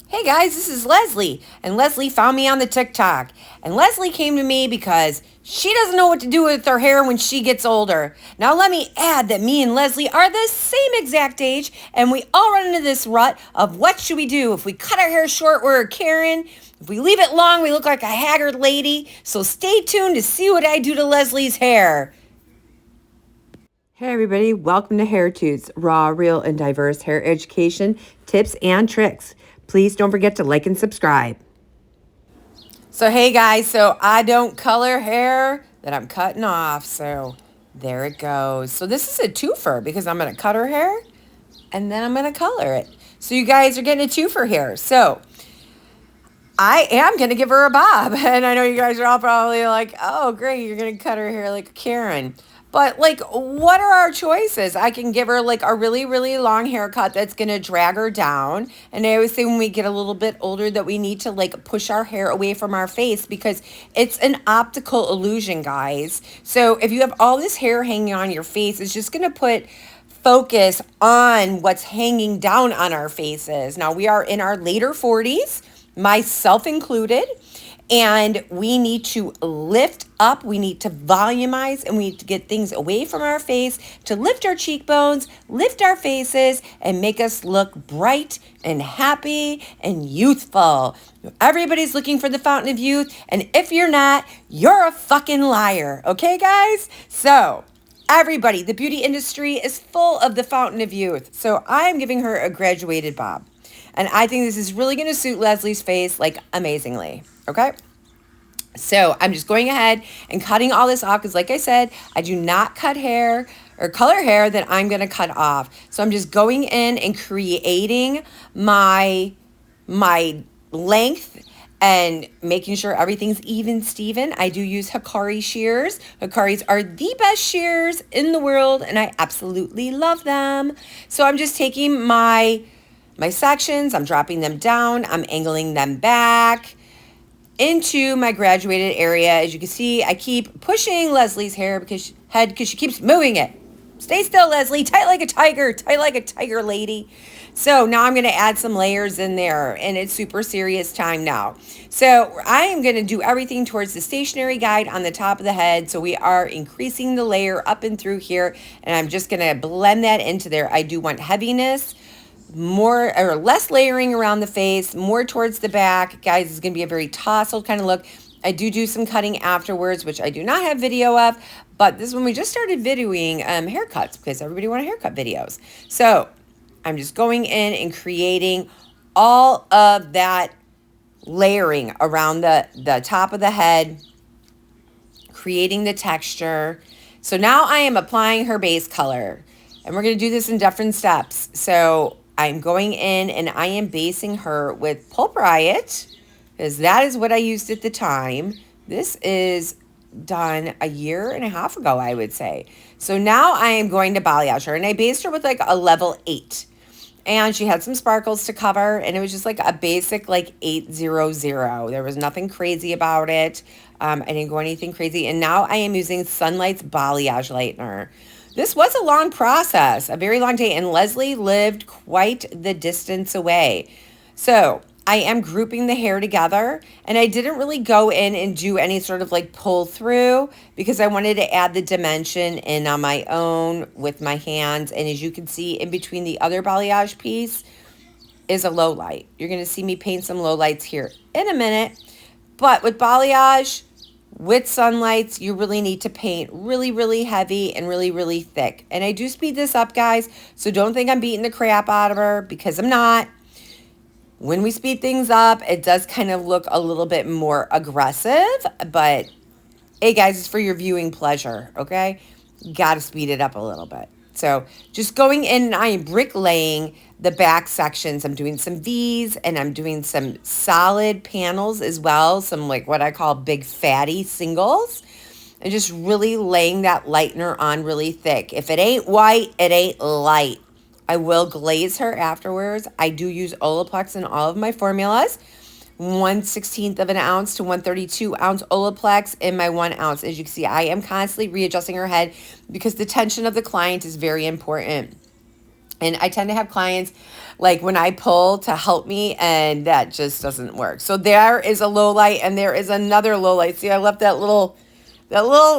Hey guys, this is Leslie, and Leslie found me on the TikTok. And Leslie came to me because she doesn't know what to do with her hair when she gets older. Now, let me add that me and Leslie are the same exact age, and we all run into this rut of what should we do? If we cut our hair short, we're a Karen. If we leave it long, we look like a haggard lady. So stay tuned to see what I do to Leslie's hair. Hey everybody, welcome to Hair Tunes, raw, real, and diverse hair education, tips, and tricks. Please don't forget to like and subscribe. So hey guys, so I don't color hair that I'm cutting off, so there it goes. So this is a twofer because I'm going to cut her hair and then I'm going to color it. So you guys are getting a twofer here. So I am going to give her a bob. And I know you guys are all probably like, oh, great, you're going to cut her hair like a Karen. But like, what are our choices? I can give her like a really, really long haircut that's going to drag her down. And I always say when we get a little bit older that we need to like push our hair away from our face because it's an optical illusion, guys. So if you have all this hair hanging on your face, it's just going to put focus on what's hanging down on our faces. Now we are in our later 40s, myself included, and we need to lift up, we need to volumize, and we need to get things away from our face to lift our cheekbones, lift our faces, and make us look bright and happy and youthful. Everybody's looking for the fountain of youth, and if you're not, you're a fucking liar. Okay, guys? So everybody, the beauty industry is full of the fountain of youth. So I'm giving her a graduated bob. And I think this is really going to suit Leslie's face like amazingly. Okay? So I'm just going ahead and cutting all this off because like I said, I do not cut hair or color hair that I'm going to cut off. So I'm just going in and creating my length and making sure everything's even Steven. I do use Hikari shears. Hikaris are the best shears in the world and I absolutely love them. So I'm just taking my sections, I'm dropping them down, I'm angling them back into my graduated area. As you can see, I keep pushing Leslie's hair because she keeps moving it. Stay still, Leslie. Tight like a tiger, lady. So now I'm going to add some layers in there, and it's super serious time now. So I am going to do everything towards the stationary guide on the top of the head. So we are increasing the layer up and through here, and I'm just going to blend that into there. I do want heaviness, more or less layering around the face, more towards the back. Guys, it's going to be a very tousled kind of look. I do some cutting afterwards, which I do not have video of, but this is when we just started videoing haircuts because everybody wanted haircut videos. So I'm just going in and creating all of that layering around the top of the head, creating the texture. So now I am applying her base color, and we're going to do this in different steps. So I'm going in and I am basing her with Pulp Riot because that is what I used at the time. This is done a year and a half ago, I would say. So now I am going to balayage her, and I based her with like a level 8. And she had some sparkles to cover, and it was just like a basic like 800. There was nothing crazy about it. I didn't go anything crazy. And now I am using Sunlight's balayage lightener. This was a long process, a very long day, and Leslie lived quite the distance away. So I am grouping the hair together, and I didn't really go in and do any sort of like pull through because I wanted to add the dimension in on my own with my hands. And as you can see, in between the other balayage piece is a low light. You're going to see me paint some low lights here in a minute. But with balayage, with sunlights, you really need to paint really, really heavy and really, really thick. And I do speed this up, guys, so don't think I'm beating the crap out of her because I'm not. When we speed things up, it does kind of look a little bit more aggressive, but hey, guys, it's for your viewing pleasure, okay? You got to speed it up a little bit. So just going in and I am bricklaying the back sections. I'm doing some V's and I'm doing some solid panels as well. Some like what I call big fatty singles. And just really laying that lightener on really thick. If it ain't white, it ain't light. I will glaze her afterwards. I do use Olaplex in all of my formulas. 1/16 of an ounce to 1/32 ounce Olaplex in my 1 ounce. As you can see, I am constantly readjusting her head because the tension of the client is very important. And I tend to have clients like when I pull to help me, and that just doesn't work. So there is a low light and there is another low light. See, I left that little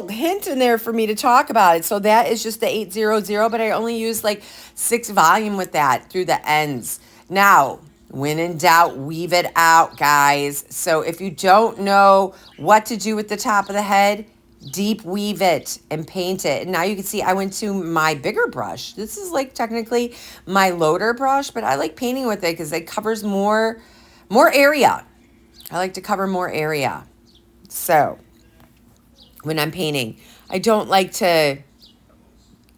hint in there for me to talk about it. So that is just the 800, but I only use like 6 volume with that through the ends. Now, when in doubt, weave it out, guys. So if you don't know what to do with the top of the head, deep weave it and paint it. And now you can see I went to my bigger brush. This is like technically my loader brush, but I like painting with it because it covers more area. I like to cover more area. So when I'm painting, I don't like to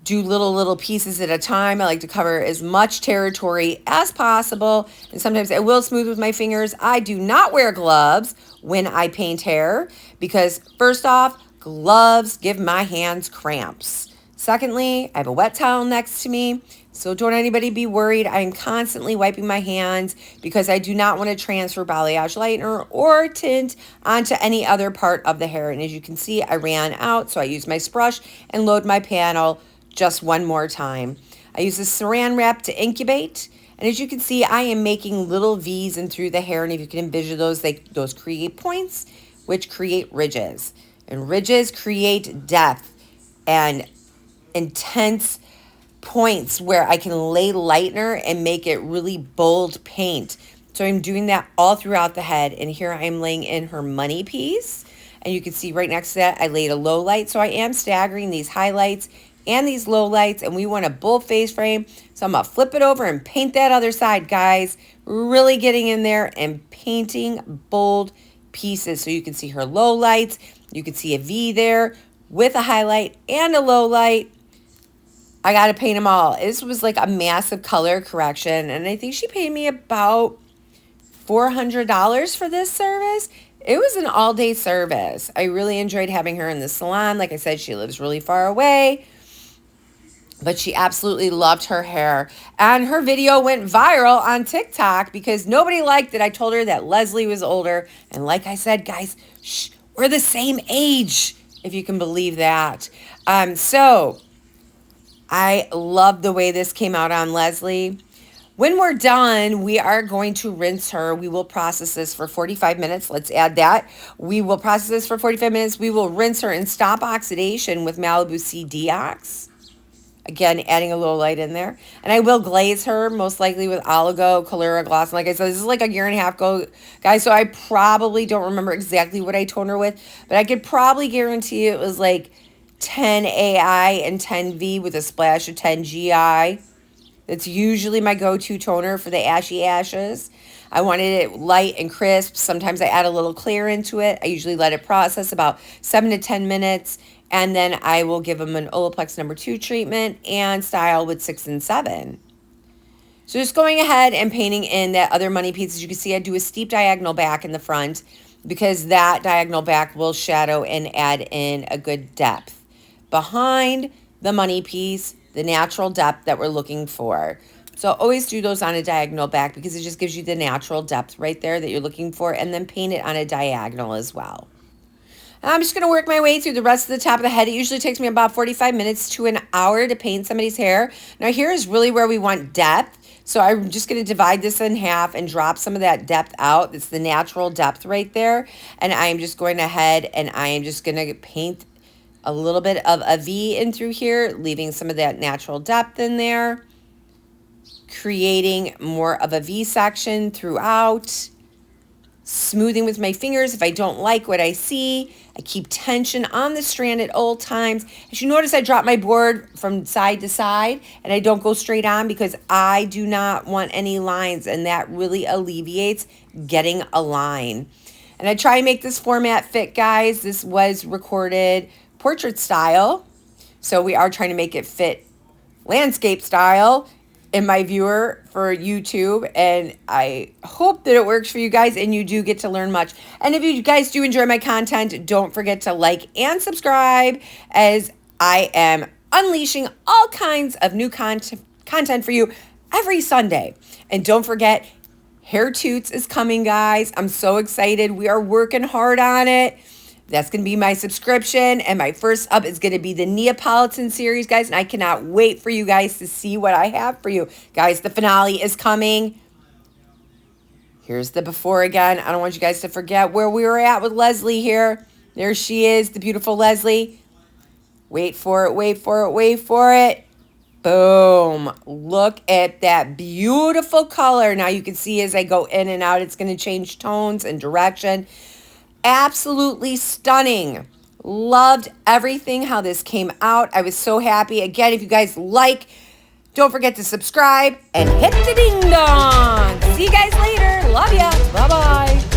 do little pieces at a time. I like to cover as much territory as possible. And sometimes I will smooth with my fingers. I do not wear gloves when I paint hair because first off, gloves give my hands cramps. Secondly, I have a wet towel next to me. So don't anybody be worried. I am constantly wiping my hands because I do not want to transfer balayage lightener or tint onto any other part of the hair. And as you can see, I ran out. So I used my brush and load my panel just one more time. I use the saran wrap to incubate. And as you can see, I am making little V's in through the hair. And if you can envision those, those create points, which create ridges. And ridges create depth and intense points where I can lay lightener and make it really bold paint. So I'm doing that all throughout the head. And here I'm laying in her money piece. And you can see right next to that, I laid a low light. So I am staggering these highlights and these low lights. And we want a bold face frame. So I'm going to flip it over and paint that other side, guys. Really getting in there and painting bold pieces. So you can see her low lights. You can see a V there with a highlight and a low light. I got to paint them all. This was like a massive color correction. And I think she paid me about $400 for this service. It was an all-day service. I really enjoyed having her in the salon. Like I said, she lives really far away. But she absolutely loved her hair. And her video went viral on TikTok because nobody liked it. I told her that Leslie was older. And like I said, guys, shh, we're the same age, if you can believe that. So I love the way this came out on Leslie. When we're done, we are going to rinse her. We will process this for 45 minutes. Let's add that. We will process this for 45 minutes. We will rinse her and stop oxidation with Malibu C Deox. Again, adding a little light in there. And I will glaze her, most likely with Oligo, Colora Gloss. And like I said, this is like a year and a half ago, guys. So I probably don't remember exactly what I toned her with. But I could probably guarantee it was like 10 AI and 10 V with a splash of 10 GI. That's usually my go-to toner for the ashy ashes. I wanted it light and crisp. Sometimes I add a little clear into it. I usually let it process about 7 to 10 minutes. And then I will give them an Olaplex #2 treatment and style with 6 and 7. So just going ahead and painting in that other money piece. As you can see, I do a steep diagonal back in the front because that diagonal back will shadow and add in a good depth. Behind the money piece, the natural depth that we're looking for. So always do those on a diagonal back because it just gives you the natural depth right there that you're looking for, and then paint it on a diagonal as well. And I'm just going to work my way through the rest of the top of the head. It usually takes me about 45 minutes to an hour to paint somebody's hair. Now here is really where we want depth. So I'm just going to divide this in half and drop some of that depth out. It's the natural depth right there. And I'm just going ahead and I am just going to paint a little bit of a V in through here, leaving some of that natural depth in there, creating more of a V section throughout, smoothing with my fingers if I don't like what I see. I keep tension on the strand at all times. As you notice, I drop my board from side to side and I don't go straight on because I do not want any lines, and that really alleviates getting a line. And I try and make this format fit, guys. This was recorded portrait style, so we are trying to make it fit landscape style in my viewer for YouTube, and I hope that it works for you guys and you do get to learn much. And if you guys do enjoy my content, don't forget to like and subscribe, as I am unleashing all kinds of new content for you every Sunday. And don't forget, Hair Toots is coming, guys. I'm so excited. We are working hard on it. That's going to be my subscription. And my first up is going to be the Neapolitan series, guys. And I cannot wait for you guys to see what I have for you. Guys, the finale is coming. Here's the before again. I don't want you guys to forget where we were at with Leslie here. There she is, the beautiful Leslie. Wait for it, wait for it, wait for it. Boom. Look at that beautiful color. Now you can see as I go in and out, it's going to change tones and direction. Absolutely stunning. Loved everything, how this came out. I was so happy. Again, if you guys like, don't forget to subscribe and hit the ding dong. See you guys later. Love ya. Bye-bye.